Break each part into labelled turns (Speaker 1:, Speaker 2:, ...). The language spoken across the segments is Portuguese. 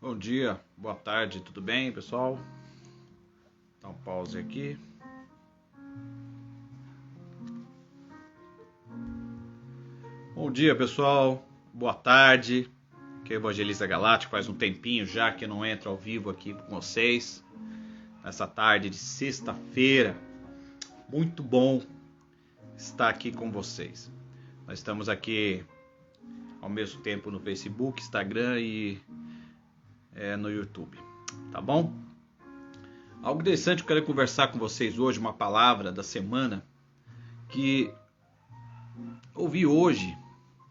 Speaker 1: Bom dia, boa tarde, tudo bem, pessoal? Dá um pause aqui. Bom dia, pessoal, boa tarde. Aqui é o Evangelista Galáctico, faz um tempinho já que eu não entro ao vivo aqui com vocês. Nessa tarde de sexta-feira. Muito bom estar aqui com vocês. Nós estamos aqui ao mesmo tempo no Facebook, Instagram e no YouTube, tá bom? Algo interessante que eu quero conversar com vocês hoje, uma palavra da semana que ouvi hoje.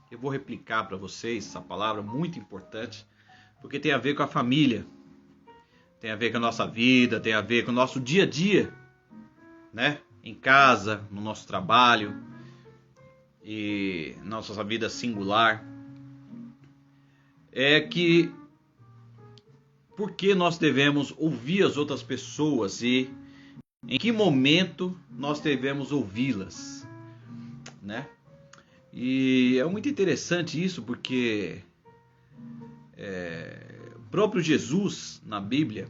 Speaker 1: Eu vou replicar para vocês essa palavra muito importante, porque tem a ver com a família, tem a ver com a nossa vida, tem a ver com o nosso dia a dia, né? Em casa, no nosso trabalho e nossa vida singular. É que por que nós devemos ouvir as outras pessoas e em que momento nós devemos ouvi-las, né? E é muito interessante isso porque o próprio Jesus, na Bíblia,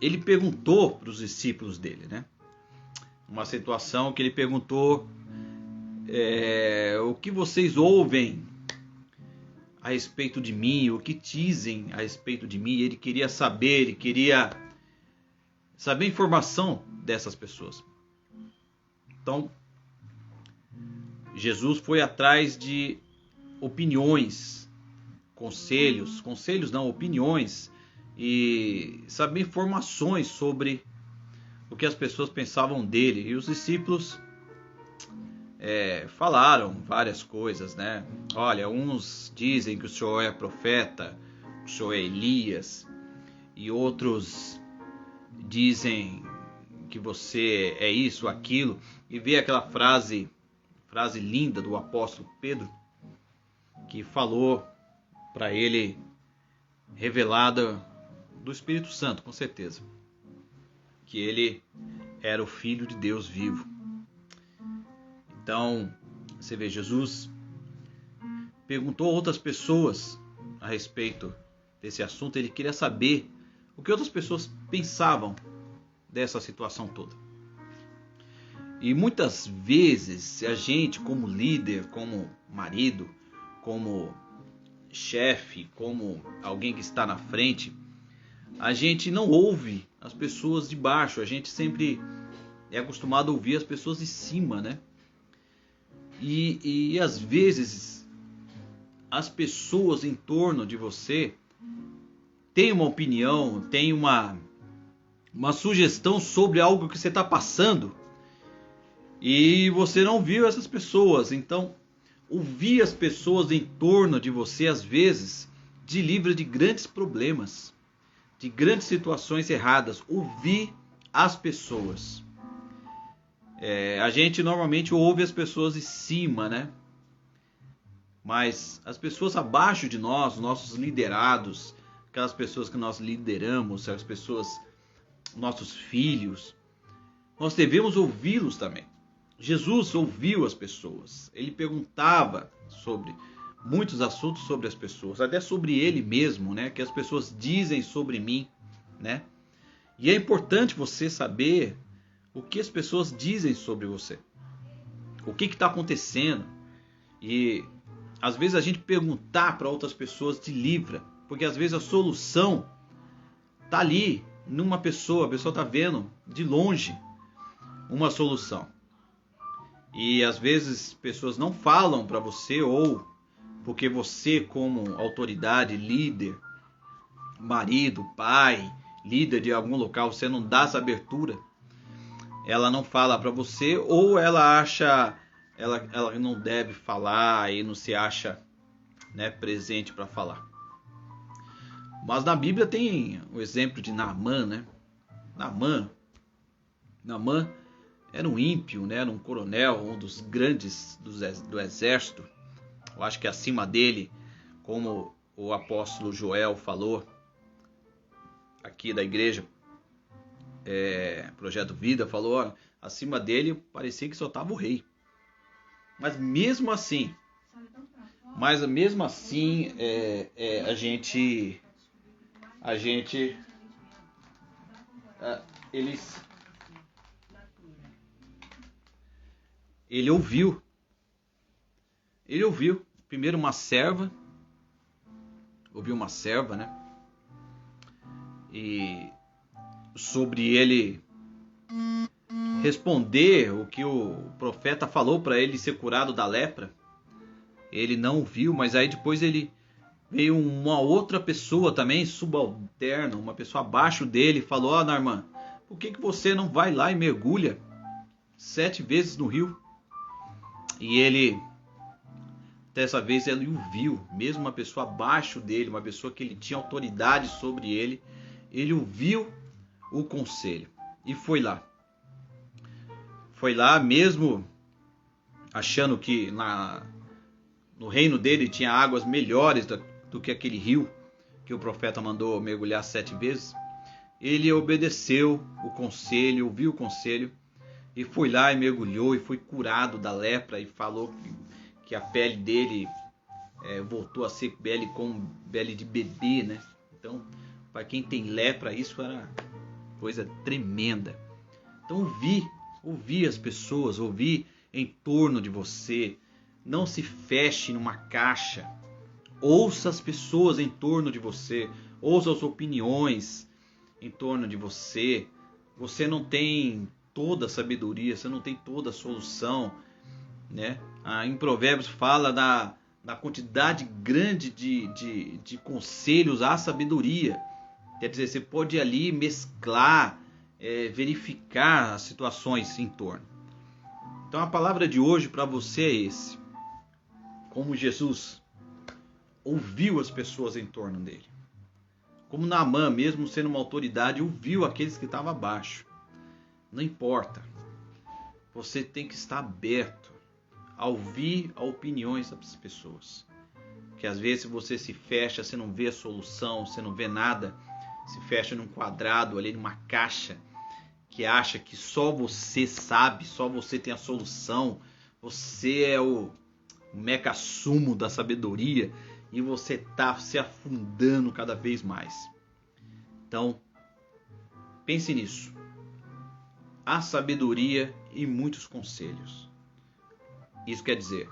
Speaker 1: ele perguntou para os discípulos dele, né? Uma situação que ele perguntou, o que vocês ouvem a respeito de mim, o que dizem a respeito de mim. Ele queria saber, ele queria saber a informação dessas pessoas. Então, Jesus foi atrás de opiniões, opiniões, e saber informações sobre o que as pessoas pensavam dele. E os discípulos falaram várias coisas, né? Olha, uns dizem que o Senhor é profeta, o Senhor é Elias, e outros dizem que você é isso, aquilo, e vê aquela frase linda do apóstolo Pedro, que falou para ele, revelada do Espírito Santo, com certeza, que ele era o Filho de Deus vivo. Então, você vê, Jesus perguntou a outras pessoas a respeito desse assunto. Ele queria saber o que outras pessoas pensavam dessa situação toda. E muitas vezes a gente, como líder, como marido, como chefe, como alguém que está na frente, a gente não ouve as pessoas de baixo. A gente sempre é acostumado a ouvir as pessoas de cima, né? E às vezes as pessoas em torno de você têm uma opinião, têm uma sugestão sobre algo que você está passando e você não viu essas pessoas. Então, ouvir as pessoas em torno de você às vezes te livra de grandes problemas, de grandes situações erradas. Ouvir as pessoas. A gente normalmente ouve as pessoas de cima, né? Mas as pessoas abaixo de nós, nossos liderados, aquelas pessoas que nós lideramos, as pessoas, nossos filhos, nós devemos ouvi-los também. Jesus ouviu as pessoas. Ele perguntava sobre muitos assuntos sobre as pessoas, até sobre ele mesmo, né? Que as pessoas dizem sobre mim, né? E é importante você saber o que as pessoas dizem sobre você. O que está acontecendo. E às vezes a gente perguntar para outras pessoas te livra. Porque às vezes a solução está ali, numa pessoa. A pessoa está vendo de longe uma solução. E às vezes pessoas não falam para você, ou porque você, como autoridade, líder, marido, pai, líder de algum local, você não dá essa abertura. Ela não fala para você, ou ela acha, ela não deve falar e não se acha, né, presente para falar. Mas na Bíblia tem o exemplo de Naamã, né? Naamã era um ímpio, né? Era um coronel, um dos grandes do exército. Eu acho que acima dele, como o apóstolo Joel falou aqui da igreja, Projeto Vida, falou, ó, acima dele parecia que só estava o rei. Mas mesmo assim, a gente a gente ele ouviu primeiro ouviu uma serva, né? E sobre ele responder o que o profeta falou para ele ser curado da lepra, ele não viu, mas aí depois ele veio uma outra pessoa também, subalterna, uma pessoa abaixo dele, e falou: ó, Naamã, por que você não vai lá e mergulha 7 vezes no rio? E ele, dessa vez, ele o viu, mesmo uma pessoa abaixo dele, uma pessoa que ele tinha autoridade sobre ele ouviu o conselho e foi lá. Foi lá mesmo achando que no reino dele tinha águas melhores do que aquele rio que o profeta mandou mergulhar 7 vezes. Ele obedeceu o conselho, ouviu o conselho e foi lá e mergulhou e foi curado da lepra e falou que a pele dele voltou a ser pele como pele de bebê, né? Então, para quem tem lepra, isso era coisa tremenda. Então, ouvir as pessoas, ouvir em torno de você. Não se feche numa caixa. Ouça as pessoas em torno de você. Ouça as opiniões em torno de você. Você não tem toda a sabedoria, você não tem toda a solução, né? Em Provérbios fala da quantidade grande de conselhos à sabedoria. Quer dizer, você pode ir ali mesclar, verificar as situações em torno. Então a palavra de hoje para você é esse. Como Jesus ouviu as pessoas em torno dele. Como Naamã, mesmo sendo uma autoridade, ouviu aqueles que estavam abaixo. Não importa. Você tem que estar aberto a ouvir as opiniões das pessoas. Porque às vezes você se fecha, você não vê a solução, você não vê nada. Se fecha num quadrado, ali numa caixa, que acha que só você sabe, só você tem a solução. Você é o meca-sumo da sabedoria e você está se afundando cada vez mais. Então, pense nisso. Há sabedoria e muitos conselhos. Isso quer dizer,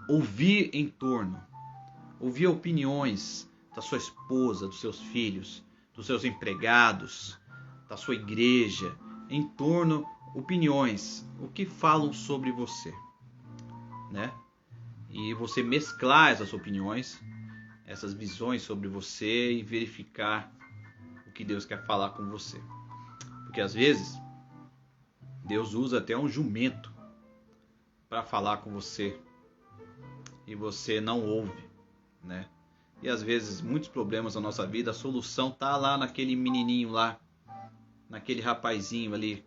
Speaker 1: ouvir em torno, ouvir opiniões da sua esposa, dos seus filhos, dos seus empregados, da sua igreja, em torno, opiniões, o que falam sobre você, né? E você mesclar essas opiniões, essas visões sobre você e verificar o que Deus quer falar com você. Porque às vezes Deus usa até um jumento para falar com você e você não ouve, né? E às vezes muitos problemas na nossa vida, a solução tá lá naquele menininho lá, naquele rapazinho ali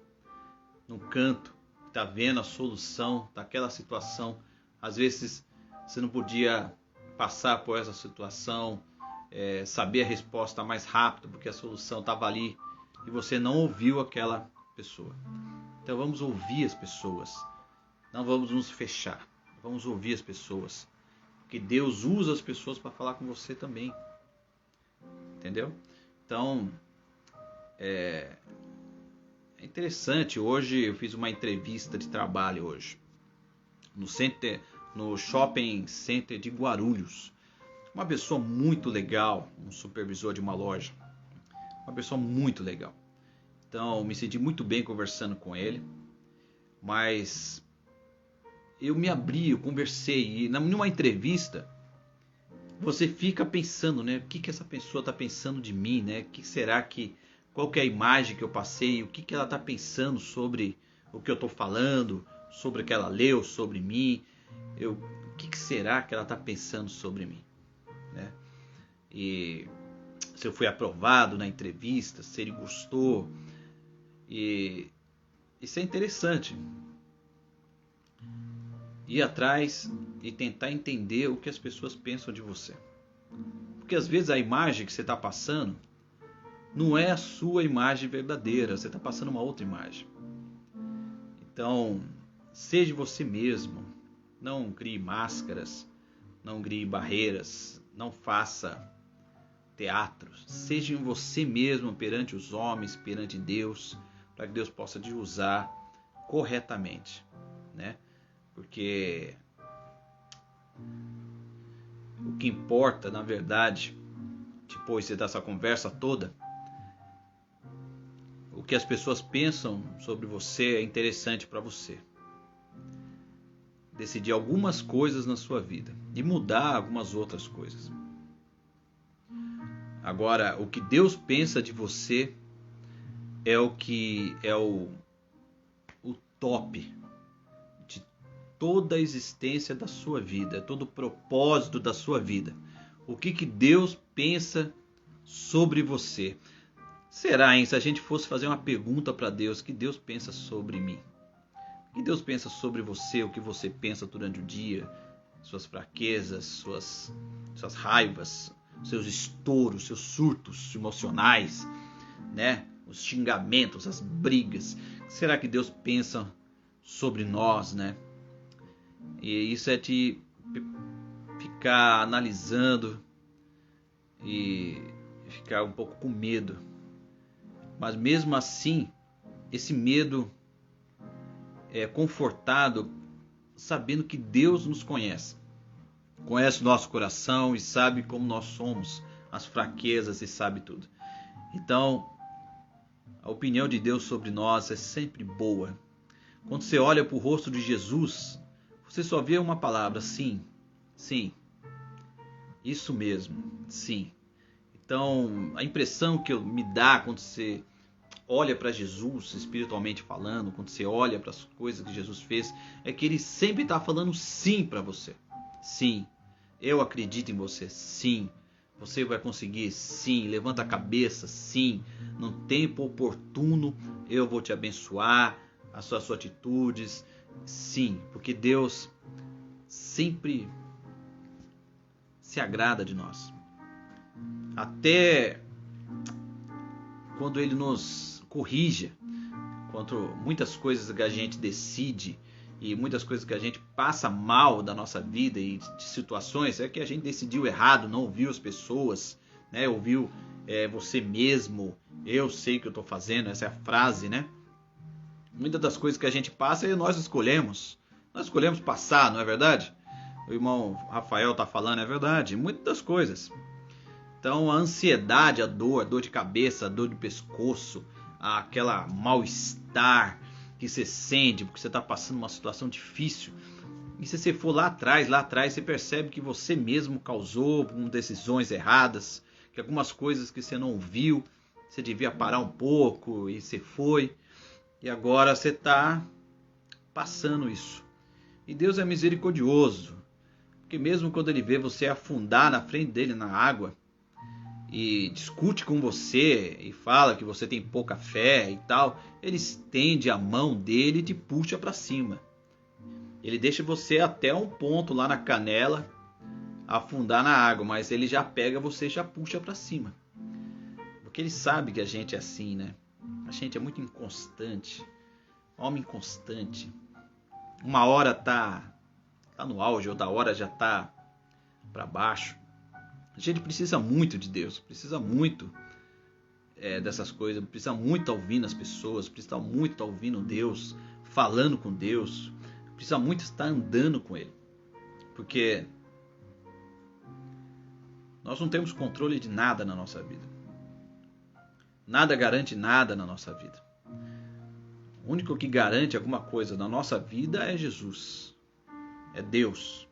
Speaker 1: no canto, tá vendo a solução daquela situação. Às vezes você não podia passar por essa situação, saber a resposta mais rápido, porque a solução estava ali e você não ouviu aquela pessoa. Então vamos ouvir as pessoas, não vamos nos fechar, vamos ouvir as pessoas, porque Deus usa as pessoas para falar com você também, entendeu? Então é interessante. Hoje eu fiz uma entrevista de trabalho hoje no Shopping Center de Guarulhos. Uma pessoa muito legal, um supervisor de uma loja. Uma pessoa muito legal. Então, me senti muito bem conversando com ele. Mas eu me abri, eu conversei. E numa entrevista, você fica pensando, né? O que essa pessoa está pensando de mim, né? Qual que é a imagem que eu passei? O que ela está pensando sobre o que eu estou falando? Sobre o que ela leu sobre mim? O que será que ela está pensando sobre mim? Né? E se eu fui aprovado na entrevista, se ele gostou. E isso é interessante. Ir atrás e tentar entender o que as pessoas pensam de você. Porque às vezes a imagem que você está passando não é a sua imagem verdadeira, você está passando uma outra imagem. Então, seja você mesmo, não crie máscaras, não crie barreiras, não faça teatro. Seja em você mesmo, perante os homens, perante Deus, para que Deus possa te usar corretamente, né? Porque o que importa, na verdade, depois dessa conversa toda, o que as pessoas pensam sobre você é interessante para você. Decidir algumas coisas na sua vida e mudar algumas outras coisas. Agora, o que Deus pensa de você é o que é o top de toda a existência da sua vida, todo o propósito da sua vida. O que Deus pensa sobre você? Será, hein, se a gente fosse fazer uma pergunta para Deus, o que Deus pensa sobre mim? O que Deus pensa sobre você, o que você pensa durante o dia, suas fraquezas, suas raivas, seus estouros, seus surtos emocionais, né? Os xingamentos, as brigas. O que será que Deus pensa sobre nós, né? E isso é de ficar analisando e ficar um pouco com medo. Mas mesmo assim, esse medo é confortado sabendo que Deus nos conhece. Conhece o nosso coração e sabe como nós somos, as fraquezas e sabe tudo. Então, a opinião de Deus sobre nós é sempre boa. Quando você olha para o rosto de Jesus, você só vê uma palavra: sim, sim, isso mesmo, sim. Então, a impressão que me dá quando você olha para Jesus, espiritualmente falando, quando você olha para as coisas que Jesus fez, é que ele sempre está falando sim para você. Sim, eu acredito em você, sim. Você vai conseguir, sim. Levanta a cabeça, sim. No tempo oportuno eu vou te abençoar, as suas atitudes, sim. Porque Deus sempre se agrada de nós. Até quando Ele nos corrige, quanto muitas coisas que a gente decide e muitas coisas que a gente passa mal da nossa vida e de situações, é que a gente decidiu errado, não ouviu as pessoas, né? Ouviu você mesmo, eu sei o que eu estou fazendo, essa é a frase, né? Muitas das coisas que a gente passa, nós escolhemos passar, não é verdade? O irmão Rafael está falando, é verdade, muitas das coisas. Então a ansiedade, a dor de cabeça, a dor do pescoço, aquela mal-estar que você sente porque você está passando uma situação difícil. E se você for lá atrás, você percebe que você mesmo causou com decisões erradas, que algumas coisas que você não ouviu, você devia parar um pouco e você foi. E agora você está passando isso. E Deus é misericordioso, porque mesmo quando Ele vê você afundar na frente dele na água, e discute com você e fala que você tem pouca fé e tal, ele estende a mão dele e te puxa para cima. Ele deixa você até um ponto lá na canela afundar na água, mas ele já pega você e já puxa para cima. Porque ele sabe que a gente é assim, né? A gente é muito inconstante, homem inconstante. Uma hora tá no auge, outra hora já tá para baixo. A gente precisa muito de Deus, precisa muito dessas coisas, precisa muito estar ouvindo as pessoas, precisa muito estar ouvindo Deus, falando com Deus, precisa muito estar andando com Ele. Porque nós não temos controle de nada na nossa vida. Nada garante nada na nossa vida. O único que garante alguma coisa na nossa vida é Jesus, é Deus.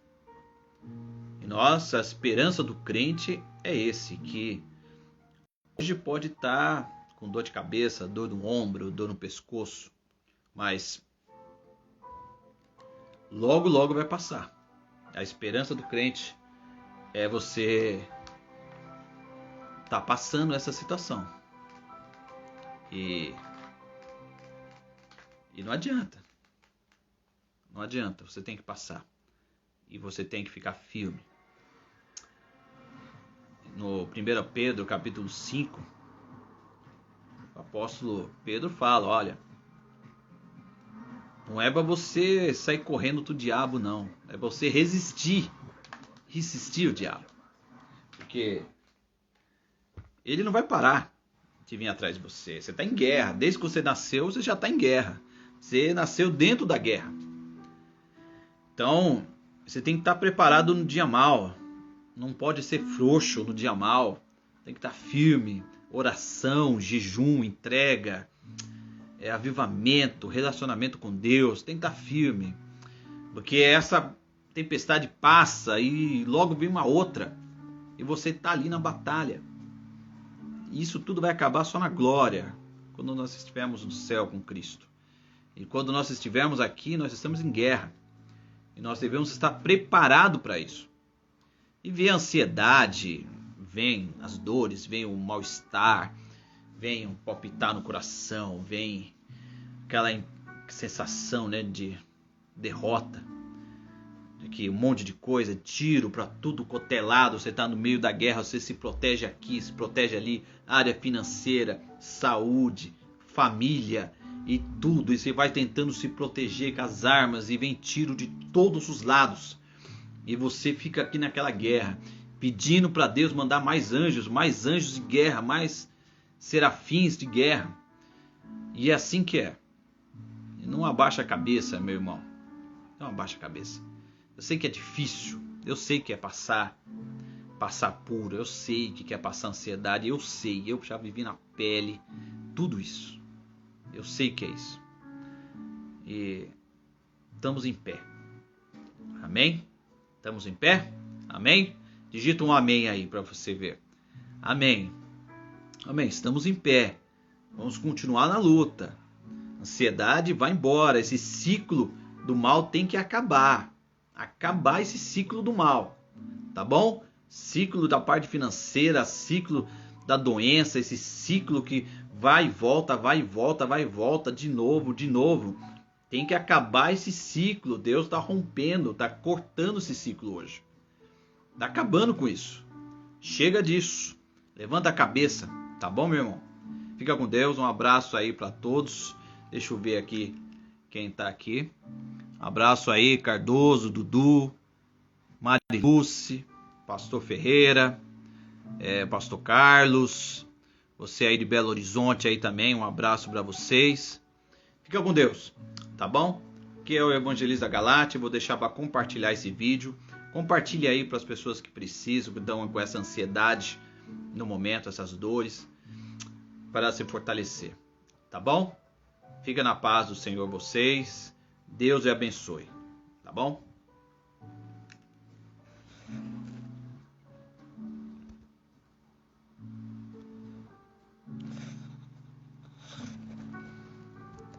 Speaker 1: E nossa esperança do crente é esse, que hoje pode estar com dor de cabeça, dor no ombro, dor no pescoço, mas logo, logo vai passar. A esperança do crente é você estar passando essa situação. E não adianta. Não adianta, você tem que passar. E você tem que ficar firme. No 1 Pedro, capítulo 5, o apóstolo Pedro fala, olha, não é para você sair correndo do diabo, não. É para você resistir o diabo. Porque Ele não vai parar de vir atrás de você. Você está em guerra. Desde que você nasceu, você já está em guerra. Você nasceu dentro da guerra. Então, você tem que estar preparado no dia mal. Não pode ser frouxo no dia mal. Tem que estar firme. Oração, jejum, entrega, avivamento, relacionamento com Deus. Tem que estar firme. Porque essa tempestade passa e logo vem uma outra. E você está ali na batalha. E isso tudo vai acabar só na glória. Quando nós estivermos no céu com Cristo. E quando nós estivermos aqui, nós estamos em guerra. E nós devemos estar preparados para isso. E vem a ansiedade, vem as dores, vem o mal-estar, vem um palpitar no coração, vem aquela sensação, né, de derrota. De que um monte de coisa, tiro para tudo cotelado, você está no meio da guerra, você se protege aqui, se protege ali, área financeira, saúde, família e tudo. E você vai tentando se proteger com as armas e vem tiro de todos os lados. E você fica aqui naquela guerra, pedindo para Deus mandar mais anjos de guerra, mais serafins de guerra. E é assim que é. E não abaixa a cabeça, meu irmão. Não abaixa a cabeça. Eu sei que é difícil. Eu sei que é passar puro. Eu sei que é passar ansiedade. Eu sei. Eu já vivi na pele tudo isso. Eu sei que é isso. E estamos em pé. Amém? Estamos em pé? Amém? Digita um amém aí para você ver. Amém. Amém. Estamos em pé. Vamos continuar na luta. Ansiedade vai embora. Esse ciclo do mal tem que acabar. Acabar esse ciclo do mal. Tá bom? Ciclo da parte financeira, ciclo da doença, esse ciclo que vai e volta, vai e volta, vai e volta, de novo, de novo. Tem que acabar esse ciclo. Deus está rompendo, está cortando esse ciclo hoje. Está acabando com isso. Chega disso. Levanta a cabeça. Tá bom, meu irmão? Fica com Deus. Um abraço aí para todos. Deixa eu ver aqui quem está aqui. Abraço aí, Cardoso, Dudu, Mariluce, Pastor Ferreira, Pastor Carlos, você aí de Belo Horizonte aí também, um abraço para vocês. Fica com Deus, tá bom? Aqui é o Evangelista Galate, vou deixar para compartilhar esse vídeo. Compartilhe aí para as pessoas que precisam, que estão com essa ansiedade no momento, essas dores, para se fortalecer, tá bom? Fica na paz do Senhor vocês. Deus os abençoe, tá bom?